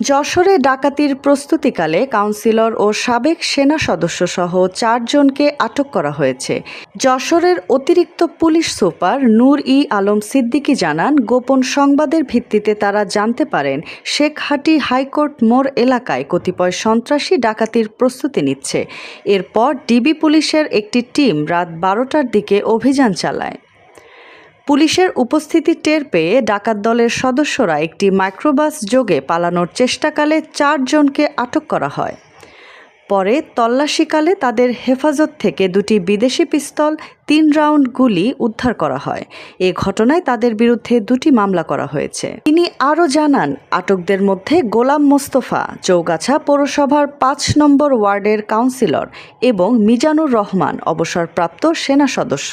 যশোরে ডাকাতির প্রস্তুতিকালে কাউন্সিলর ও সাবেক সেনা সদস্যসহ ৪ জনকে আটক করা হয়েছে। যশোরের অতিরিক্ত পুলিশ সুপার নূর-ই আলম সিদ্দিকী জানান, গোপন সংবাদের ভিত্তিতে তারা জানতে পারেন শেখহাটি হাইকোর্ট মোড় এলাকায় কতিপয় সন্ত্রাসী ডাকাতির প্রস্তুতি নিচ্ছে। এরপর ডিবি পুলিশের একটি টিম রাত ১২টার দিকে অভিযান চালায়। পুলিশের উপস্থিতি টের পেয়ে ডাকাত দলের সদস্যরা একটি মাইক্রোবাস যোগে পালানোর চেষ্টাকালে ৪ জনকে আটক করা হয়। পরে তল্লাশিকালে তাদের হেফাজত থেকে ২টি বিদেশি পিস্তল, ৩ রাউন্ড গুলি উদ্ধার করা হয়। এ ঘটনায় তাদের বিরুদ্ধে ২টি মামলা করা হয়েছে। তিনি আরও জানান, আটকদের মধ্যে গোলাম মোস্তফা চৌগাছা পৌরসভার ৫ নম্বর ওয়ার্ডের কাউন্সিলর এবং মিজানুর রহমান অবসরপ্রাপ্ত সেনা সদস্য।